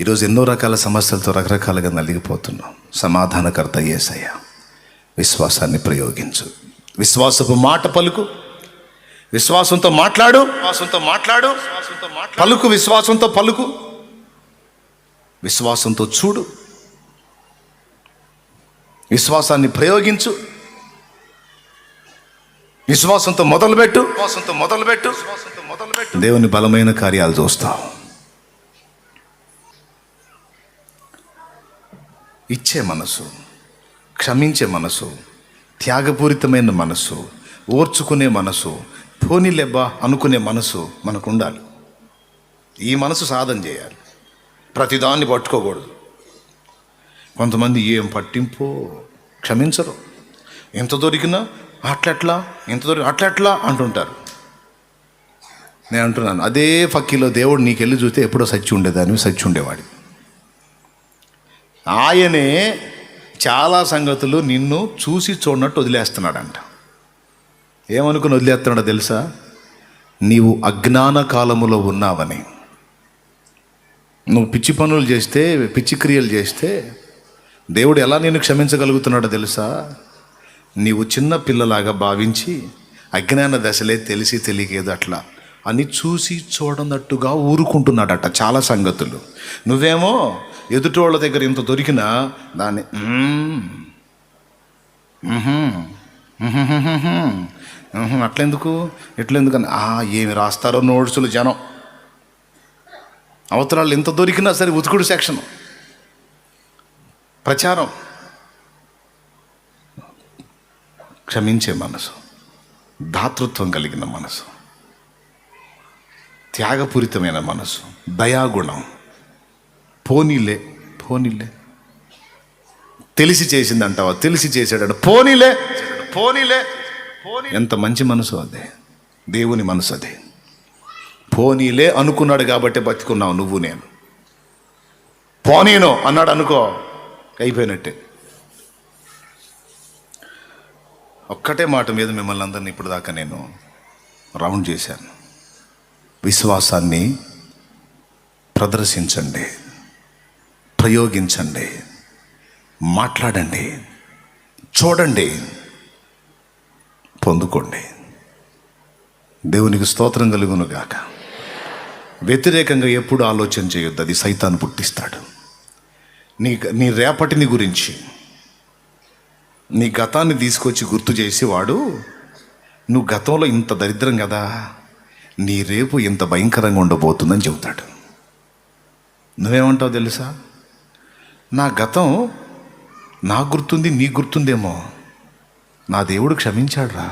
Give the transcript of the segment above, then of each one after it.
ఈరోజు ఎన్నో రకాల సమస్యలతో రకరకాలుగా నలిగిపోతున్నాం. సమాధానకర్త యేసయ్య. విశ్వాసాన్ని ప్రయోగించు, విశ్వాసపు మాట పలుకు, విశ్వాసంతో మాట్లాడు, పలుకు, విశ్వాసంతో పలుకు, విశ్వాసంతో చూడు, విశ్వాసాన్ని ప్రయోగించు, విశ్వాసంతో మొదలుపెట్టు. దేవుని బలమైన కార్యాలు చూస్తావు. ఇచ్చే మనసు, క్షమించే మనసు, త్యాగపూరితమైన మనసు, ఓర్చుకునే మనసు, పోనీలెబ్బా అనుకునే మనసు మనకు ఉండాలి. ఈ మనసు సాధన చేయాలి. ప్రతిదాన్ని పట్టుకోకూడదు. కొంతమంది ఏం పట్టింపో, క్షమించరు. ఎంత దొరికినా అట్లట్లా, అట్లట్లా అంటుంటారు. నేను అంటున్నాను, అదే ఫక్కీలో దేవుడు నీకెళ్ళి చూస్తే ఎప్పుడో సచ్చి ఉండేదాన్ని, సచ్చి ఉండేవాడి. ఆయనే చాలా సంగతులు నిన్ను చూసి చూడనట్టు వదిలేస్తున్నాడంట. ఏమనుకుని వదిలేస్తున్నాడో తెలుసా? నీవు అజ్ఞాన కాలములో ఉన్నావని. నువ్వు పిచ్చి పనులు చేస్తే, పిచ్చి క్రియలు చేస్తే దేవుడు ఎలా నేను క్షమించగలుగుతున్నాడో తెలుసా? నీవు చిన్న పిల్లలాగా భావించి అజ్ఞాన దశలే తెలిసి తెలియకేదో అట్లా అని చూసి చూడనట్టుగా ఊరుకుంటున్నాడట చాలా సంగతులు. నువ్వేమో ఎదుటోళ్ళ దగ్గర ఇంత దొరికినా దాన్ని అట్లెందుకు ఇట్లెందుకని ఏమి రాస్తారో నోట్సులు జనం. అవతరాలు ఎంత దొరికినా సరే ఉతుకుడు సెక్షన్, ప్రచారం. క్షమించే మనసు, దాతృత్వం కలిగిన మనసు, త్యాగపూరితమైన మనసు, దయాగుణం, పోనీలే తెలిసి చేసిందంటావా, తెలిసి చేశాడు, పోనీలే. ఎంత మంచి మనసు అదే, దేవుని మనసు అదే. పోనీలే అనుకున్నాడు కాబట్టి బతికున్నావు నువ్వు నేను. పోనీనో అన్నాడు అనుకో, అయిపోయినట్టే. ఒక్కటే మాట మీద మిమ్మల్ని అందరినీ ఇప్పుడు దాకా నేను రౌండ్ చేశాను. విశ్వాసాన్ని ప్రదర్శించండి, ప్రయోగించండి, మాట్లాడండి, చూడండి, పొందుకోండి. దేవునికి స్తోత్రం కలుగును గాక. వ్యతిరేకంగా ఎప్పుడు ఆలోచన చేయొద్దు, అది సైతాను పుట్టిస్తాడు. నీ రేపటిని గురించి, నీ గతాన్ని తీసుకొచ్చి గుర్తు చేసి వాడు, నువ్వు గతంలో ఇంత దరిద్రం కదా, నీ రేపు ఇంత భయంకరంగా ఉండబోతుందని చెబుతాడు. నువ్వేమంటావు తెలుసా? నా గతం నాకు గుర్తుంది, నీకు గుర్తుందేమో, నా దేవుడు క్షమించాడురా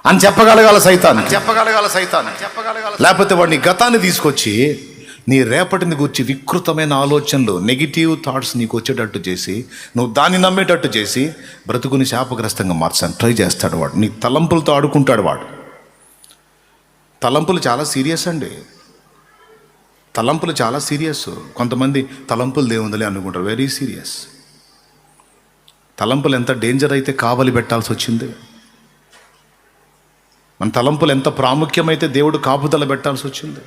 అని చెప్పగలగాల సైతాన్. లేకపోతే వాడు నీ గతాన్ని తీసుకొచ్చి నీ రేపటిని గురించి వికృతమైన ఆలోచనలు, నెగిటివ్ థాట్స్ నీకు వచ్చేటట్టు చేసి, నువ్వు దాన్ని నమ్మేటట్టు చేసి బ్రతుకుని శాపగ్రస్తంగా మార్చాను ట్రై చేస్తాడు వాడు. నీ తలంపులతో ఆడుకుంటాడు వాడు. తలంపులు చాలా సీరియస్ అండి, తలంపులు చాలా సీరియస్. కొంతమంది తలంపులు దేవుందలే అనుకుంటారు, వెరీ సీరియస్. తలంపులు ఎంత డేంజర్ అయితే కావలి పెట్టాల్సి వచ్చింది. మన తలంపులు ఎంత ప్రాముఖ్యమైతే దేవుడు కాపుదల పెట్టాల్సి వచ్చింది.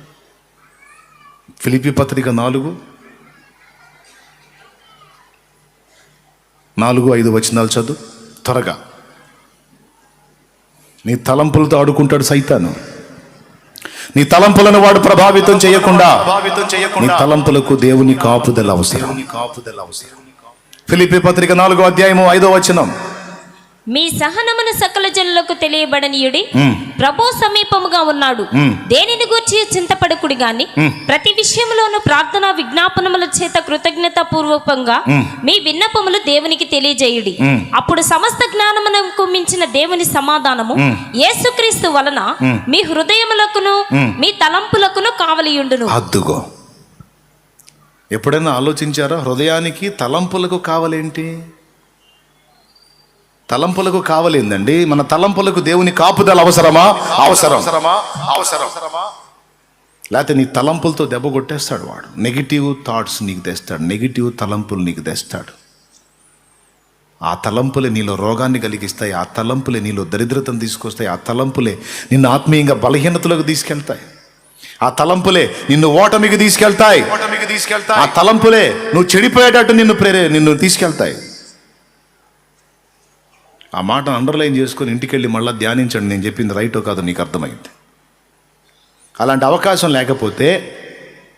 ఫిలిప్పీ పత్రిక 4:5 వచనాలు చదువు త్వరగా. నీ తలంపులతో ఆడుకుంటాడు సైతాను. నీ తలంపులను వాడు ప్రభావితం చేయకుండా నీ తలంపులకు దేవుని కాపుదల అవసరం. ఫిలిప్పీ పత్రిక 4:5 వచనం. మీ సహనమును సకల జనులకు తెలియబడనీయుడి, ప్రభు సమీపముగా ఉన్నాడు. దేనిని గూర్చి చింతపడకుడి గాని ప్రతి విషయంలోనూ ప్రార్థన విజ్ఞాపనముల చేత కృతజ్ఞత పూర్వకంగా మీ విన్నపములు దేవునికి తెలియజేయుడి. అప్పుడు సమస్త జ్ఞానమునకు మించిన దేవుని సమాధానము యేసుక్రీస్తు వలన మీ హృదయములకును మీ తలంపులకును కావలియుండును. అద్దుగో, ఎప్పుడైనా ఆలోచించారా? హృదయానికి తలంపులకు కావాలేంటి? తలంపులకు కావాలేందండి? మన తలంపులకు దేవుని కాపుదల అవసరమా? అవసరం. లేకపోతే నీ తలంపులతో దెబ్బ కొట్టేస్తాడు వాడు. నెగిటివ్ థాట్స్ నీకు తెస్తాడు, నెగిటివ్ తలంపులు నీకు తెస్తాడు. ఆ తలంపులే నీలో రోగాన్ని కలిగిస్తాయి, ఆ తలంపులే నీలో దరిద్రతను తీసుకొస్తాయి, ఆ తలంపులే నిన్ను ఆత్మీయంగా బలహీనతలకు తీసుకెళ్తాయి. ఆ తలంపులే నిన్ను ఓటమికి తీసుకెళ్తాయి. ఆ తలంపులే నువ్వు చెడిపోయేటట్టు నిన్ను తీసుకెళ్తాయి. ఆ మాటను అండర్లైన్ చేసుకొని ఇంటికి వెళ్ళి మళ్ళీ ధ్యానించండి. నేను చెప్పింది రైటో కాదో నీకు అర్థమైంది. అలాంటి అవకాశం లేకపోతే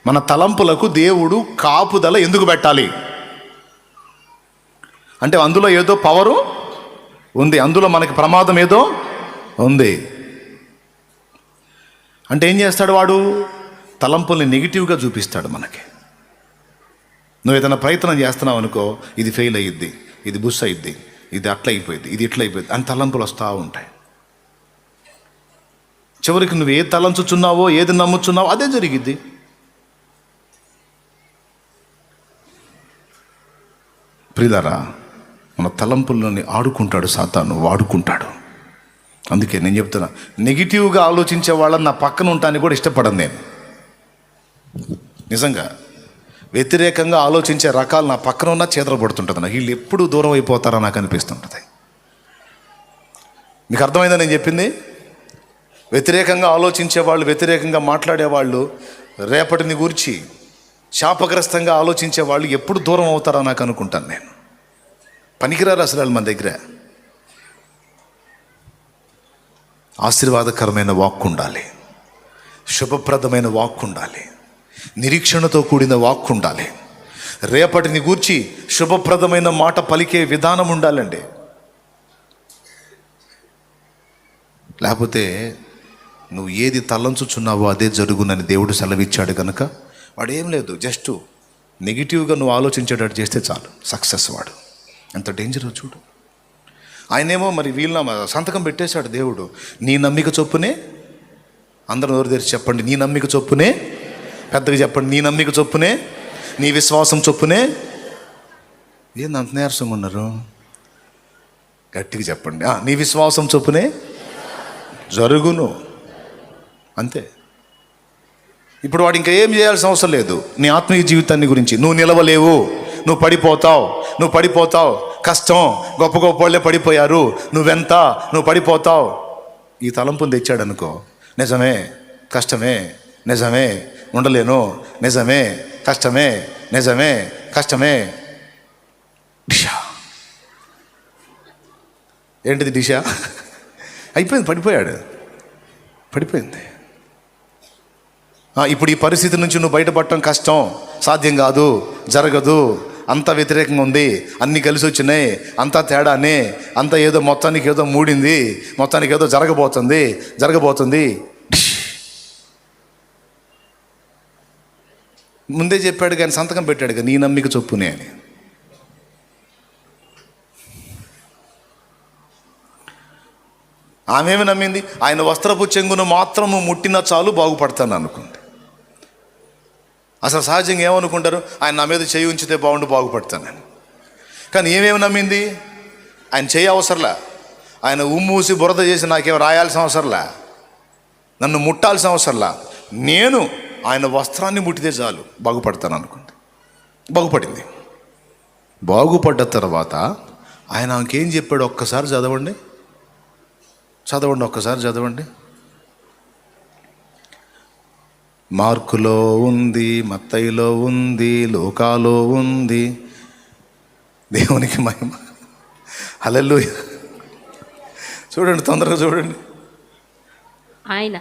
మన తలంపులకు దేవుడు కాపుదల ఎందుకు పెట్టాలి అంటే అందులో ఏదో పవరు ఉంది, అందులో మనకి ప్రమాదం ఏదో ఉంది. అంటే ఏం చేస్తాడు వాడు? తలంపుల్ని నెగిటివ్గా చూపిస్తాడు మనకి. నువ్వు ఏదైనా ప్రయత్నం చేస్తున్నావు అనుకో, ఇది ఫెయిల్ అయ్యిద్ది, ఇది బుస్ అయ్యిద్ది, ఇది అట్లా అయిపోయింది, ఇది ఇట్లా అయిపోయింది అని తలంపులు వస్తూ ఉంటాయి. చివరికి నువ్వు ఏది తలంచుచున్నావో, ఏది నమ్ముచున్నావో అదే జరిగిద్ది. ప్రియులారా, మన తలంపుల్లోని ఆడుకుంటాడు సాతాను, వాడుకుంటాడు. అందుకే నేను చెప్తున్నా, నెగిటివ్గా ఆలోచించే వాళ్ళని నా పక్కన ఉంటానికి కూడా ఇష్టపడను నేను. నిజంగా వ్యతిరేకంగా ఆలోచించే రకాలు నా పక్కన ఉన్నా చేదరపడుతుంటుంది నాకు. వీళ్ళు ఎప్పుడు దూరం అయిపోతారో నాకు అనిపిస్తుంటుంది. మీకు అర్థమైందా నేను చెప్పింది? వ్యతిరేకంగా ఆలోచించే వాళ్ళు, వ్యతిరేకంగా మాట్లాడేవాళ్ళు, రేపటిని గురించి శాపగ్రస్తంగా ఆలోచించే వాళ్ళు ఎప్పుడు దూరం అవుతారో నాకు అనుకుంటాను నేను. పనికిరారు అసలు వాళ్ళు మన దగ్గర. ఆశీర్వాదకరమైన వాక్కు ఉండాలి, శుభప్రదమైన వాక్కు ఉండాలి, నిరీక్షణతో కూడిన వాక్కు ఉండాలి, రేపటిని గూర్చి శుభప్రదమైన మాట పలికే విధానం ఉండాలండి. లేకపోతే నువ్వు ఏది తలంచుచున్నావో అదే జరుగునని దేవుడు సెలవిచ్చాడు కనుక వాడు ఏం లేదు, జస్ట్ నెగిటివ్గా నువ్వు ఆలోచించేటట్టు చేస్తే చాలు, సక్సెస్. వాడు ఎంత డేంజరో చూడు. ఆయనేమో మరి వీళ్ళ సంతకం పెట్టేశాడు దేవుడు. నీ నమ్మిక చొప్పునే, అందరూ నోరు తెరిచి చెప్పండి, నీ నమ్మిక చొప్పునే, పెద్దగా చెప్పండి, నీ నమ్మిక చొప్పునే, నీ విశ్వాసం చొప్పునే. ఏంది అంత నీరసంగా ఉన్నారు? గట్టిగా చెప్పండి, నీ విశ్వాసం చొప్పునే జరుగును. అంతే. ఇప్పుడు వాడు ఇంకా ఏం చేయాల్సిన అవసరం లేదు. నీ ఆత్మీయ జీవితాన్ని గురించి నువ్వు నిలవలేవు, నువ్వు పడిపోతావు, కష్టం, గొప్ప గొప్ప వాళ్ళే పడిపోయారు, నువ్వెంత, నువ్వు పడిపోతావు. ఈ తలంపుని తెచ్చాడు అనుకో, నిజమే కష్టమే, నిజమే ఉండలేను, నిజమే కష్టమే. డిషా ఏంటిది? డిషా అయిపోయింది, పడిపోయింది. ఇప్పుడు ఈ పరిస్థితి నుంచి నువ్వు బయటపడటం కష్టం, సాధ్యం కాదు, జరగదు, అంతా వ్యతిరేకంగా ఉంది, అన్నీ కలిసి వచ్చినాయి, అంతా తేడానే, అంతా ఏదో మొత్తానికి ఏదో మూడింది, మొత్తానికి ఏదో జరగబోతుంది. ముందే చెప్పాడు కానీ సంతకం పెట్టాడు కానీ నీ నమ్మిక చొప్పునే అని. ఆమెమి నమ్మింది? ఆయన వస్త్రపు చెంగును మాత్రము ముట్టినా చాలు బాగుపడతాను అనుకుంది. అసలు సహజంగా ఏమనుకుంటారు? ఆయన నా మీద చేయి ఉంచితే బాగుపడతానని. కానీ ఏమేమి నమ్మింది? ఆయన చేయి అవసరంలా, ఆయన ఉమ్మూసి బురద చేసి నాకేం రాయాల్సిన అవసరంలా, నన్ను ముట్టాల్సిన అవసరంలా, నేను ఆయన వస్త్రాన్ని ముట్టితే చాలు బాగుపడతాను అనుకుంది. బాగుపడింది. బాగుపడ్డ తర్వాత ఆయన ఆమెకేం చెప్పాడు? ఒక్కసారి చదవండి. మార్కులో ఉంది, మత్తయిలో ఉంది, లూకాలో ఉంది. దేవునికి మహిమ. హల్లెలూయా. చూడండి, తొందరగా చూడండి. ఆయన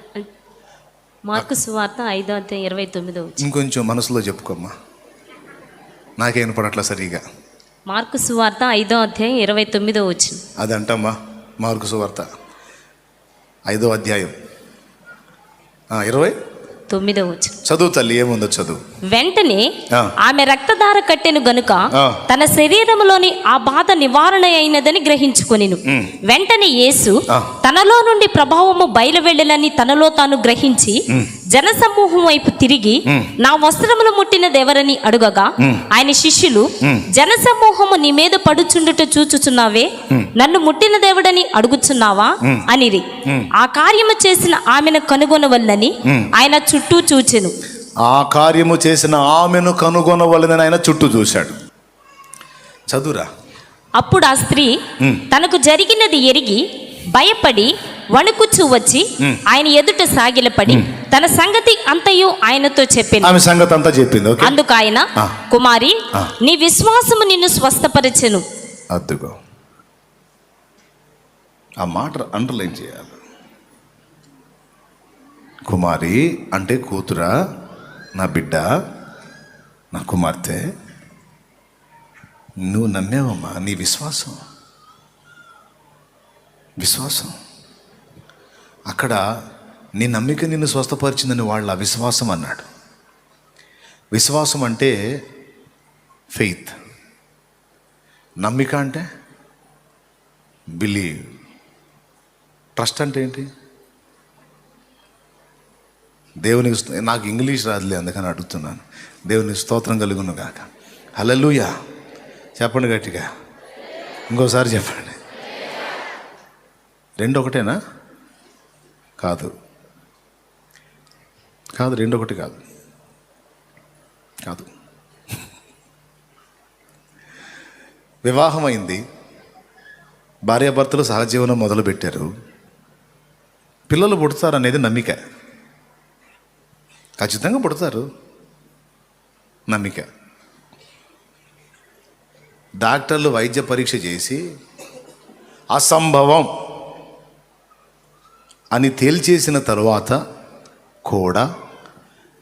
మార్కు సువార్త 5:29. ఇంకొంచెం మనసులో చెప్పుకోమ్మా, నాకేం పడట్లా సరిగా. మార్కు సువార్త 5:29. అదంటమ్మా, మార్కు సువార్త 5వ అధ్యాయం 29. చదువు తల్లి, ఏముందో చదువు. వెంటనే ఆమె రక్తధార కట్టెను గనుక తన శరీరములోని ఆ బాధ నివారణ అయినదని గ్రహించుకొనెను. వెంటనే యేసు తనలో నుండి ప్రభావము బయలువెళ్ళనని తనలో తాను గ్రహించి జనసమూహం వైపు తిరిగి నా వస్త్రములు ముట్టినదెవరని అడుగగా ఆయన శిష్యులు, జనసమూహము నీ మీద పడుచుండుట చూచుచున్నావే, నన్ను ముట్టినదెవడని అడుగుచున్నావా అనిరి. ఆ కార్యము చేసిన ఆమెను కనుగొనవల్లని ఆయన చుట్టూ చూచెను. ఆ కార్యము చేసిన ఆమెను కనుగొనవలనని ఆయన చుట్టూ చూశాడు. చదువురా. అప్పుడు ఆ స్త్రీ తనకు జరిగినది ఎరిగి భయపడి వణుకుచూ వచ్చి ఆయన ఎదుట సాగిలపడి తన సంగతి అంతయు ఆయనతో చెప్పింది. ఆమె సంగతి అంతా చెప్పింది. ఓకే. అందుకు ఆయన, కుమారి, నీ విశ్వాసము నిన్ను స్వస్థపరిచెను. అద్దుగో, ఆ మాట అండర్లైన్ చేయాలి. కుమారి అంటే కూతురా, నా బిడ్డ, నా కుమార్తె, నువ్వు నమ్మేవమ్మా. నీ విశ్వాసం అక్కడ నీ నమ్మిక నిన్ను స్వస్థపరిచిందని వాళ్ళ అవిశ్వాసం అన్నాడు. విశ్వాసం అంటే ఫెయిత్, నమ్మిక అంటే బిలీవ్, ట్రస్ట్ అంటే ఏంటి? దేవునికి, నాకు ఇంగ్లీష్ రాదులే అందుకని అడుగుతున్నాను. దేవునికి స్తోత్రం కలుగును గాక. హల్లెలూయా చెప్పండి గట్టిగా, ఇంకోసారి చెప్పండి. రెండు ఒకటేనా? కాదు, రెండు ఒకటి కాదు. వివాహమైంది, భార్యాభర్తలు సహజీవనం మొదలుపెట్టారు, పిల్లలు పుడతారు అనేది నమ్మిక. ఖచ్చితంగా పుడతారు, నమ్మిక. డాక్టర్లు వైద్య పరీక్ష చేసి అసంభవం అని తేల్చేసిన తరువాత కూడా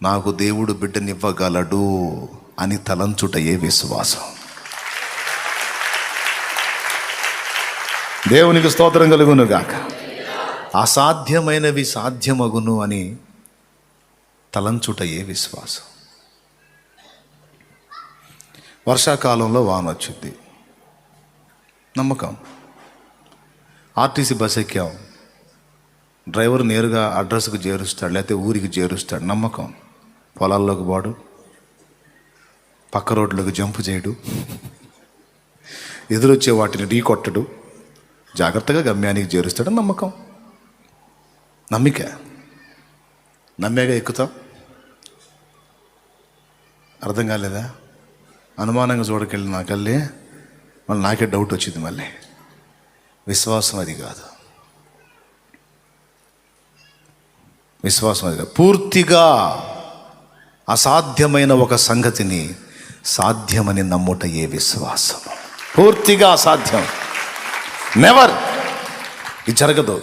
నాకు దేవుడు బిడ్డనివ్వగలడు అని తలంచుటయే విశ్వాసం. దేవునికి స్తోత్రం కలుగును గాక. అసాధ్యమైనవి సాధ్యమగును అని తలంచుటయే విశ్వాసం. వర్షాకాలంలో వాన వచ్చింది, నమ్మకం. ఆర్టీసీ బస్ ఎక్కాం, డ్రైవర్ నేరుగా అడ్రస్కు చేరుస్తాడు, లేకపోతే ఊరికి చేరుస్తాడు, నమ్మకం. పొలాల్లోకి పోడు, పక్క రోడ్లకు జంపు చేయడు, ఎదురొచ్చే వాటిని ఢీ కొట్టడు, జాగ్రత్తగా గమ్యానికి చేరుస్తాడు, నమ్మకం. నమ్మిక, నమ్మేగా ఎక్కుతాం. అర్థం కాలేదా? అనుమానంగా చూడకెళ్ళి నాకల్లే మళ్ళీ నాకే డౌట్ వచ్చింది. మళ్ళీ విశ్వాసం అది కాదు, పూర్తిగా అసాధ్యమైన ఒక సంగతిని సాధ్యమని నమ్ముట ఏ విశ్వాసం. పూర్తిగా అసాధ్యం, నెవర్, ఇది జరగదు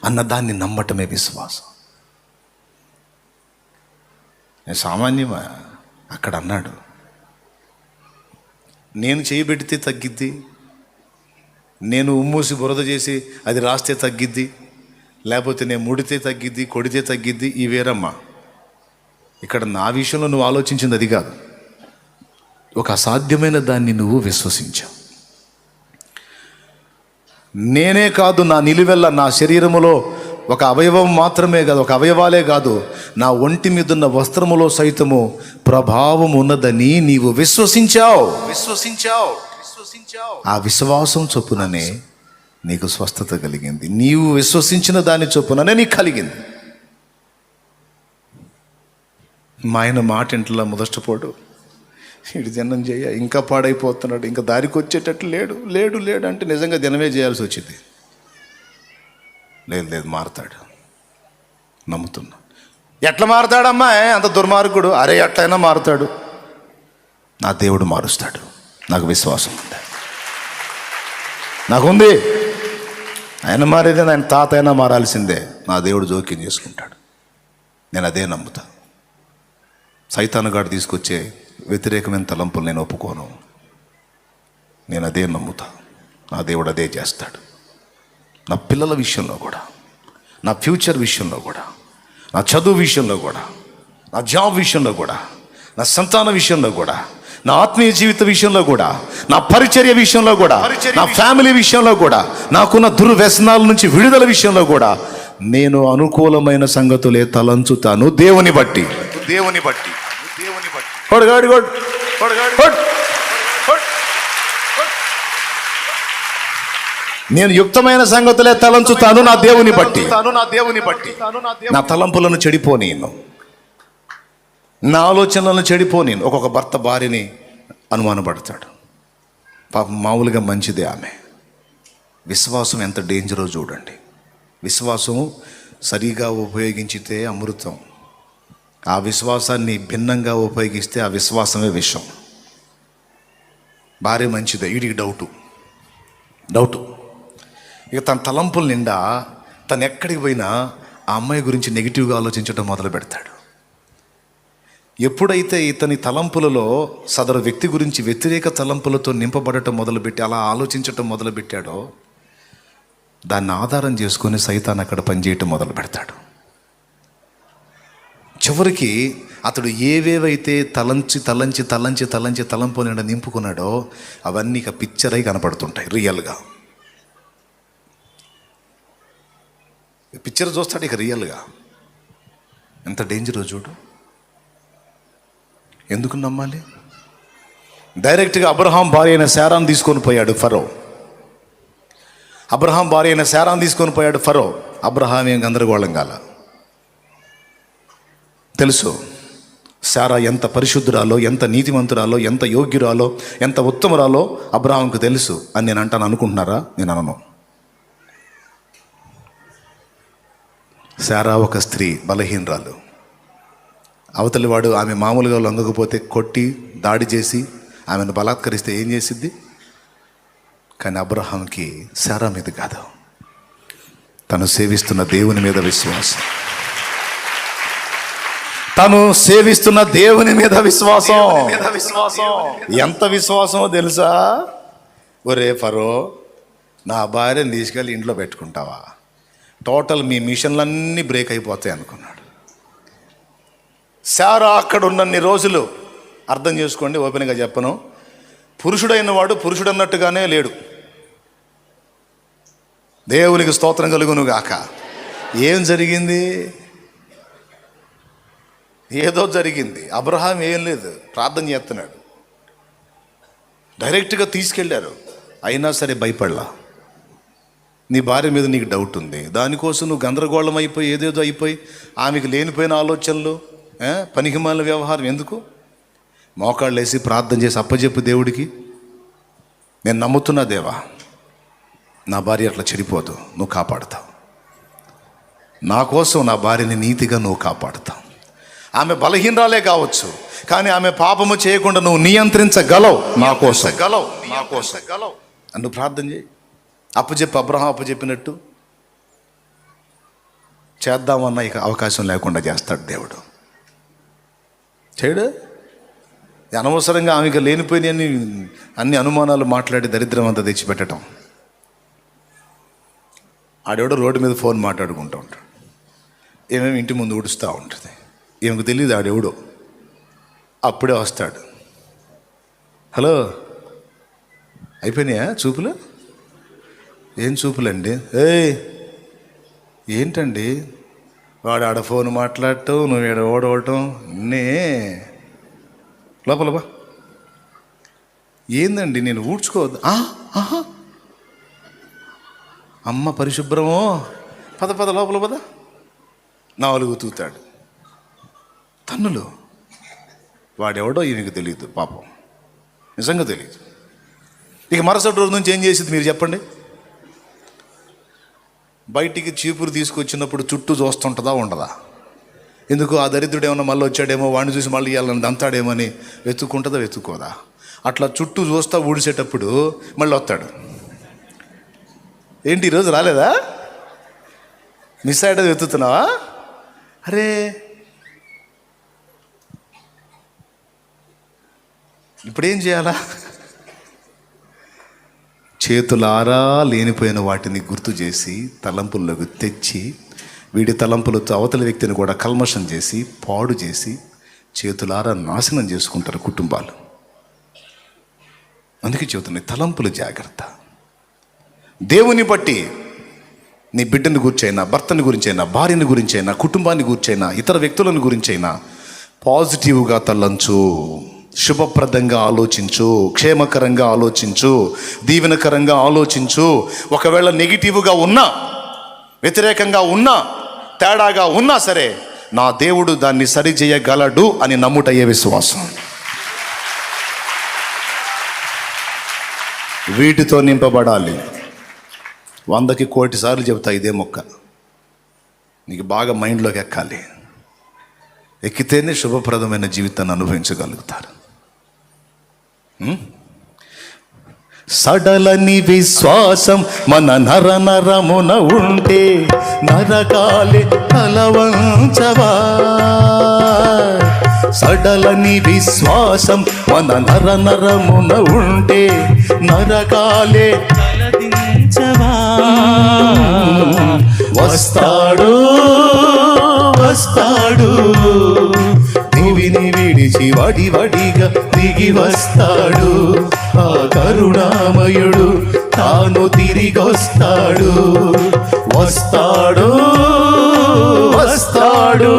అన్నదాన్ని నమ్మటమే విశ్వాసం. సామాన్యమా? అక్కడ అన్నాడు, నేను చేయబెడితే తగ్గిద్ది, నేను ఉమ్మూసి బురద చేసి అది రాస్తే తగ్గిద్ది, లేకపోతే నేను ముడితే తగ్గిద్ది, కొడితే తగ్గిద్ది, ఈ వేరమ్మా. ఇక్కడ నా విషయంలో నువ్వు ఆలోచించింది అది కాదు. ఒక అసాధ్యమైన దాన్ని నువ్వు విశ్వసించావు. నేనే కాదు, నా నిలువెల్ల, నా శరీరములో ఒక అవయవం మాత్రమే కాదు, ఒక అవయవాలే కాదు, నా ఒంటి మీద ఉన్న వస్త్రములో సైతము ప్రభావం ఉన్నదని నీవు విశ్వసించావు. ఆ విశ్వాసం చొప్పుననే నీకు స్వస్థత కలిగింది. నీవు విశ్వసించిన దాని చొప్పుననే నీకు కలిగింది. మా ఆయన మాట ఇంట్లో మొదటిపోడు, ఇటు దినం చేయ, ఇంకా పాడైపోతున్నాడు, ఇంకా దారికి వచ్చేటట్టు లేడు అంటే నిజంగా దినమే చేయాల్సి వచ్చింది. లేదు మారుతాడు, నమ్ముతున్నా. ఎట్లా మారుతాడమ్మా అంత దుర్మార్గుడు? అరే ఎట్లయినా మారుతాడు, నా దేవుడు మారుస్తాడు. నాకు విశ్వాసం ఉంది, నాకుంది. ఆయన మారేదే, ఆయన తాత అయినా మారాల్సిందే. నా దేవుడు జోక్యం చేసుకుంటాడు, నేను అదే నమ్ముతా. సైతానుగాడు తీసుకొచ్చే వ్యతిరేకమైన తలంపులు నేను ఒప్పుకోను, నేను అదే నమ్ముతా. నా దేవుడు అదే చేస్తాడు. నా పిల్లల విషయంలో కూడా, నా ఫ్యూచర్ విషయంలో కూడా, నా చదువు విషయంలో కూడా, నా జాబ్ విషయంలో కూడా, నా సంతాన విషయంలో కూడా, నా ఆత్మీయ జీవిత విషయంలో కూడా, నా పరిచర్య విషయంలో కూడా, నా ఫ్యామిలీ విషయంలో కూడా, నాకున్న దుర్వ్యసనాల నుంచి విడుదల విషయంలో కూడా నేను అనుకూలమైన సంగతులే తలంచుతాను. దేవుని బట్టి నేను యుక్తమైన సంగతులే తలంచుతాను నా దేవుని బట్టి. నా తలంపులను చెడిపోనీను, నా ఆలోచనలను చెడిపోనీను. ఒక్కొక్క భర్త భార్యని అనుమానపడతాడు, పాపం మామూలుగా మంచిదే ఆమె. విశ్వాసం ఎంత డేంజరో చూడండి. విశ్వాసం సరిగా ఉపయోగించితే అమృతం, ఆ విశ్వాసాన్ని భిన్నంగా ఉపయోగిస్తే ఆ విశ్వాసమే విషం. భార్య మంచిదే, వీడికి డౌటు. ఇక తన తలంపుల నిండా తను ఎక్కడికి పోయినా ఆ అమ్మాయి గురించి నెగిటివ్గా ఆలోచించడం మొదలు పెడతాడు. ఎప్పుడైతే ఇతని తలంపులలో సదరు వ్యక్తి గురించి వ్యతిరేక తలంపులతో నింపబడటం మొదలుపెట్టి అలా ఆలోచించటం మొదలుపెట్టాడో దాన్ని ఆధారం చేసుకొని సైతాన్ అక్కడ పనిచేయటం మొదలు పెడతాడు. చివరికి అతడు ఏవేవైతే తలంపు నిండా నింపుకున్నాడో అవన్నీ ఇక పిక్చర్ అయి కనపడుతుంటాయి. రియల్గా పిక్చర్ చూస్తాడు ఇక రియల్గా. ఎంత డేంజరో చూడు. ఎందుకు నమ్మాలి? డైరెక్ట్గా అబ్రహాం భార్య అయిన శారాను తీసుకొని పోయాడు ఫరో. అబ్రహాం ఏం గందరగోళం కాల. తెలుసు శారా ఎంత పరిశుద్ధురాలో, ఎంత నీతిమంతురాలో, ఎంత యోగ్యురాలో, ఎంత ఉత్తమురాలో అబ్రహాంకు తెలుసు అని నేను అంటాను అనుకుంటున్నారా? నేను అనను. శారా ఒక స్త్రీ, బలహీనరాలు. అవతలివాడు ఆమె మామూలుగా లొంగకపోతే కొట్టి దాడి చేసి ఆమెను బలాత్కరిస్తే ఏం చేసిద్ది? కానీ అబ్రహాంకి శారా మీద కాదు, తను సేవిస్తున్న దేవుని మీద విశ్వాసం. ఎంత విశ్వాసమో తెలుసా? ఒరే ఫరో, నా భార్యను తీసుకెళ్ళి ఇంట్లో పెట్టుకుంటావా? టోటల్ మీ మిషన్లన్నీ బ్రేక్ అయిపోతాయి అనుకున్నాడు. శారా అక్కడ ఉన్నన్ని రోజులు, అర్థం చేసుకోండి, ఓపెన్గా చెప్పను, పురుషుడైన వాడు పురుషుడు అన్నట్టుగానే లేడు. దేవునికి స్తోత్రం కలుగును గాక. ఏం జరిగింది? ఏదో జరిగింది. అబ్రహాం ఏం లేదు, ప్రార్థన చేస్తున్నాడు. డైరెక్ట్గా తీసుకెళ్ళారు. అయినా సరే భయపడలా. నీ భార్య మీద నీకు డౌట్ ఉంది, దానికోసం నువ్వు గందరగోళం అయిపోయి ఏదేదో అయిపోయి ఆమెకు లేనిపోయిన ఆలోచనలు, పనికిమాలిన వ్యవహారం ఎందుకు? మోకాళ్ళు వేసి ప్రార్థన చేసి అప్పచెప్పు దేవుడికి, నేను నమ్ముతున్నా దేవా, నా భార్య అట్లా చెడిపోదు, నువ్వు కాపాడుతావు. నా కోసం నా భార్యని నీతిగా నువ్వు కాపాడుతావు. ఆమె బలహీనరాలే కావచ్చు, కానీ ఆమె పాపము చేయకుండా నువ్వు నియంత్రించగలవు. నా కోసం నువ్వు ప్రార్థన చేయి. అబ్రహాం అప్పచెప్పినట్టు చేద్దామన్నా ఇక అవకాశం లేకుండా చేస్తాడు దేవుడు. చేయడు. అనవసరంగా ఆమెకు లేనిపోయిన అన్ని అనుమానాలు మాట్లాడి దరిద్రం అంతా తెచ్చిపెట్టడం. ఆడెవడో రోడ్డు మీద ఫోన్ మాట్లాడుకుంటూ ఉంటాడు, ఏమేమి ఇంటి ముందు ఊడుస్తూ ఉంటుంది. ఈమెకు తెలియదు ఆడెవడో. అప్పుడే వస్తాడు, హలో అయిపోయినాయా చూపులు? ఏం చూపులండి? ఏంటండి? వాడు ఆడ ఫోన్ మాట్లాడటం, నువ్వు ఈడ ఓడవటం, నే లోపల బా. ఏందండి నేను ఊడ్చుకోవద్దు? అమ్మ పరిశుభ్రమో, పద లోపల పద. 4 తూతాడు. తన్నులు. వాడెవడో ఈమెకు తెలియదు పాపం, నిజంగా తెలియదు. ఇక మరుసటి రోజు నుంచి ఏం చేసింది మీరు చెప్పండి? బయటికి చీపురు తీసుకొచ్చినప్పుడు చుట్టూ చూస్తుంటుందా ఉండదా? ఎందుకు? ఆ దరిద్రుడు ఏమన్నా మళ్ళీ వచ్చాడేమో, వాడిని చూసి మళ్ళీ ఇవ్వాలని దంతాడేమో అని వెతుక్కోదా? అట్లా చుట్టూ చూస్తా ఊడిసేటప్పుడు మళ్ళీ వస్తాడు. ఏంటి ఈరోజు రాలేదా? మిస్ అయ్యేది వెతుకుతున్నావా? అరే ఇప్పుడేం చేయాలా? చేతులారా లేనిపోయిన వాటిని గుర్తు చేసి తలంపుల్లోకి తెచ్చి, వీడి తలంపులతో అవతల వ్యక్తిని కూడా కల్మషం చేసి పాడు చేసి చేతులారా నాశనం చేసుకుంటారు కుటుంబాలు. అందుకే చెబుతున్నాయి, తలంపులు జాగ్రత్త. దేవుని బట్టి నీ బిడ్డని గురించైనా, భర్తని గురించైనా, భార్యని గురించైనా, కుటుంబాన్ని గురించైనా, ఇతర వ్యక్తులను గురించైనా పాజిటివ్గా తలంచు, శుభప్రదంగా ఆలోచించు, క్షేమకరంగా ఆలోచించు, దీవెనకరంగా ఆలోచించు. ఒకవేళ నెగిటివ్గా ఉన్నా, వ్యతిరేకంగా ఉన్నా, తేడాగా ఉన్నా సరే నా దేవుడు దాన్ని సరిచేయగలడు అని నమ్ముటయ్యే విశ్వాసం. వీటితో నింపబడాలి. 100కి 1,000,000 చెబుతా ఇదే మొక్క. నీకు బాగా మైండ్లోకి ఎక్కాలి. ఎక్కితేనే శుభప్రదమైన జీవితాన్ని అనుభవించగలుగుతారు. సడలని విశ్వాసం మన నర నరమున ఉంటే నరకాలే తలవంచవా. సడలని విశ్వాసం మన నర నరమున ఉంటే నరకాలే తలదించవా. వస్తాడు వస్తాడు దివిని విడిచి వడివడిగా దిగి వస్తాడు. ఆ కరుణామయుడు తాను తిరిగొస్తాడు. వస్తాడు వస్తాడు.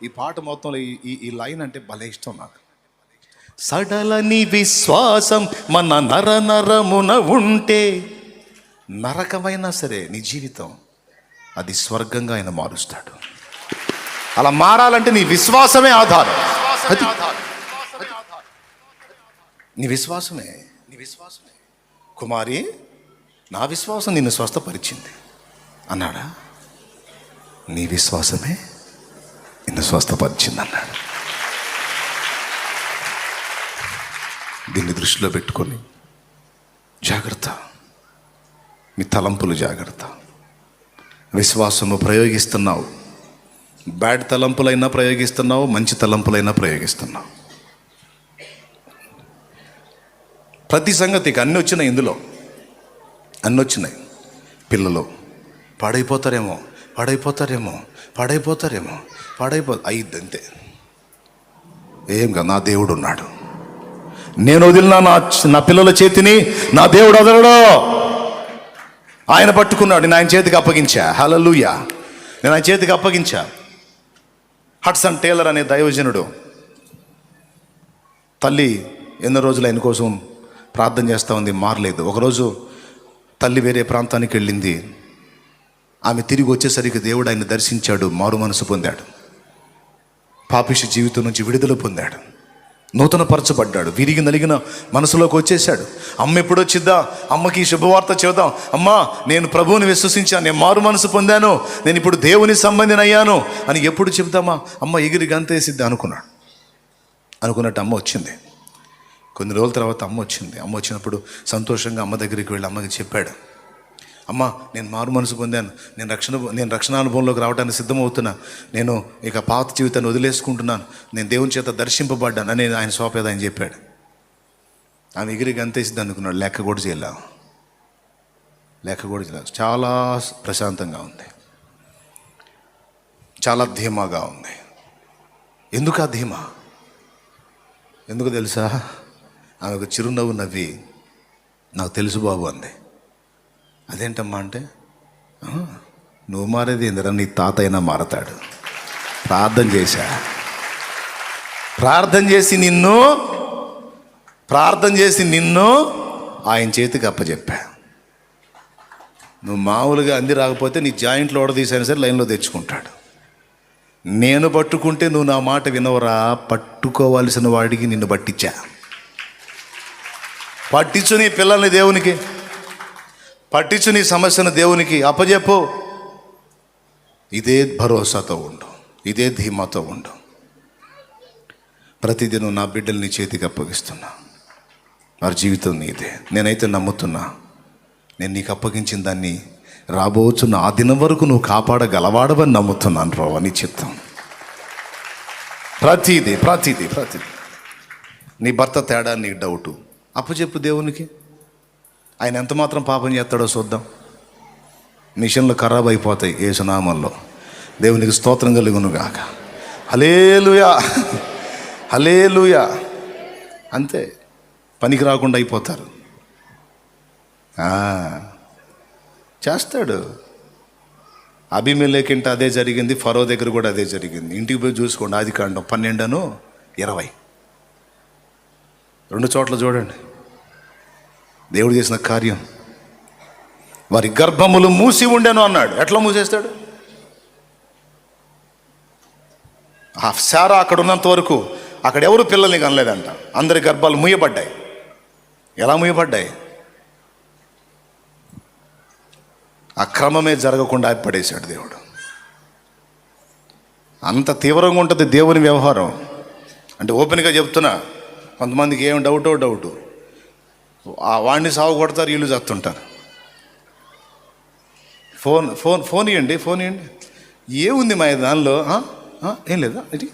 ఈ పాట మొత్తంలో ఈ లైన్ అంటే భలే ఇష్టం నాకు. సడలని విశ్వాసం మన నర నరమున ఉంటే, నరకమైనా సరే నీ జీవితం అది స్వర్గంగా ఆయన మారుస్తాడు. అలా మారాలంటే నీ విశ్వాసమే ఆధారం. నీ విశ్వాసమే. కుమారి, నా విశ్వాసం నిన్ను స్వస్థపరిచింది అన్నాడా? నీ విశ్వాసమే నిన్ను స్వస్థపరిచింది అన్నాడు. దీన్ని దృష్టిలో పెట్టుకొని జాగ్రత్త, మీ తలంపులు జాగ్రత్త. విశ్వాసము ప్రయోగిస్తున్నావు, బ్యాడ్ తలంపులైనా ప్రయోగిస్తున్నావు, మంచి తలంపులైనా ప్రయోగిస్తున్నావు. ప్రతి సంగతికి అన్నీ వచ్చినాయి, ఇందులో అన్నీ వచ్చినాయి. పిల్లలు పాడైపోతారేమో అయ్యిద్ది అంతే. ఏం కాదు, నా దేవుడు ఉన్నాడు. నేను వదిలినా నా పిల్లల చేతిని నా దేవుడు వదలడు. ఆయన పట్టుకున్నాడు, నేను ఆయన చేతికి అప్పగించా. హల్లెలూయా, నేను ఆయన చేతికి అప్పగించా. హడ్సన్ టేలర్ అనే దైవజనుడు తల్లి ఎన్నో రోజులు ఆయన కోసం ప్రార్థన చేస్తూ ఉంది, మారలేదు. ఒకరోజు తల్లి వేరే ప్రాంతానికి వెళ్ళింది. ఆమె తిరిగి వచ్చేసరికి దేవుడు ఆయన దర్శించాడు, మారు మనసు పొందాడు, పాపిష్టి జీవితం నుంచి విడుదల పొందాడు, నూతన పరచబడ్డాడు, విరిగి నలిగిన మనసులోకి వచ్చేసాడు. అమ్మ ఎప్పుడు వచ్చిద్దా, అమ్మకి ఈ శుభవార్త చెబుదాం, అమ్మా నేను ప్రభువుని విశ్వసించాను, నేను మారు మనసు పొందాను, నేను ఇప్పుడు దేవుని సంబంధిని అయ్యాను అని ఎప్పుడు చెబుతామా? అమ్మ ఎగిరి గంతేసిద్దా అనుకున్నట్టు అమ్మ వచ్చింది. కొన్ని రోజుల తర్వాత అమ్మ వచ్చినప్పుడు సంతోషంగా అమ్మ దగ్గరికి వెళ్ళి అమ్మకి చెప్పాడు, అమ్మ నేను మారు మనసు పొందాను, నేను రక్షణానుభవంలోకి రావడానికి సిద్ధమవుతున్నా, నేను ఇక పాత జీవితాన్ని వదిలేసుకుంటున్నాను, నేను దేవుని చేత దర్శింపబడ్డాను అని ఆయన సోపేద ఆయన చెప్పాడు. ఆమె ఎగిరికి అంతేసింది అనుకున్నాడు. లెక్క కూడా చేయలేదు. చాలా ప్రశాంతంగా ఉంది, చాలా ధీమాగా ఉంది. ఎందుకు ఆ ధీమా? ఎందుకు తెలుసా? ఆమె ఒక చిరునవ్వు నవ్వి, నాకు తెలుసు బాబు అంది. అదేంటమ్మా అంటే, నువ్వు మారేది ఏందిరా, నీ తాత అయినా మారతాడు. ప్రార్థన చేసి నిన్ను ఆయన చేతికి అప్పచెప్పా. నువ్వు మామూలుగా అంది రాకపోతే నీ జాయింట్లో ఓడదీసైనా సరే లైన్లో తెచ్చుకుంటాడు. నేను పట్టుకుంటే నువ్వు నా మాట వినవరా, పట్టుకోవాల్సిన వాడికి నిన్ను పట్టించు నీ పిల్లల్ని దేవునికి, పట్టించు నీ సమస్యను దేవునికి అప్పజెప్పు. ఇదే భరోసాతో ఉండు, ఇదే ధీమాతో ఉండు. ప్రతిదినం నా బిడ్డలు నీ చేతికి అప్పగిస్తున్నా, వారి జీవితం నీదే. నేనైతే నమ్ముతున్నా, నేను నీకు అప్పగించిన దాన్ని రాబోతున్న ఆ దినం వరకు నువ్వు కాపాడగలవాడవని నమ్ముతున్నాను ప్రభు. నీ చిత్తం ప్రతిదీ నీ భర్త తేడా, నీకు డౌటు అప్పచెప్పు దేవునికి. ఆయన ఎంత మాత్రం పాపం చేస్తాడో చూద్దాం. మిషన్లు ఖరాబ్ అయిపోతాయి యేసునామంలో. దేవునికి స్తోత్రం కలుగునుగాక. హల్లెలూయా. అంతే, పనికి రాకుండా అయిపోతారు. చేస్తాడు. అబీమెలెకు అదే జరిగింది, ఫరో దగ్గర కూడా అదే జరిగింది. ఇంటికి పోయి చూసుకోండి, ఆదికాండం 12:20 2 చోట్ల చూడండి దేవుడు చేసిన కార్యం. వారి గర్భములు మూసి ఉండెను అన్నాడు. ఎట్లా మూసేస్తాడు? ఆ శారా అక్కడ ఉన్నంత వరకు అక్కడ ఎవరు పిల్లల్ని కనలేదంట. అందరి గర్భాలు మూయబడ్డాయి. ఎలా మూయబడ్డాయి? ఆ క్రమమే జరగకుండా ఆపడేశాడు దేవుడు. అంత తీవ్రంగా ఉంటుంది దేవుని వ్యవహారం. అంటే ఓపెన్గా చెప్తున్నా, కొంతమందికి ఏం డౌటు ఆ వాడిని సాగు కొడతారు, వీళ్ళు చేస్తుంటారు. ఫోన్ ఇవ్వండి. ఏముంది మా దానిలో? ఏం లేదా? ఇది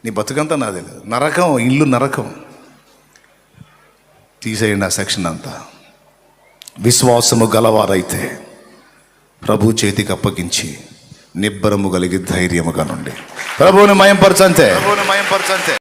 నీ బతుకంతా నాదే లేదు. నరకం, ఇల్లు నరకం. తీసేయండి ఆ సెక్షన్ అంతా. విశ్వాసము గలవారైతే ప్రభు చేతికి అప్పగించి నిబ్బరము కలిగి ధైర్యముగా నుండి ప్రభువుని మయంపరచంతే.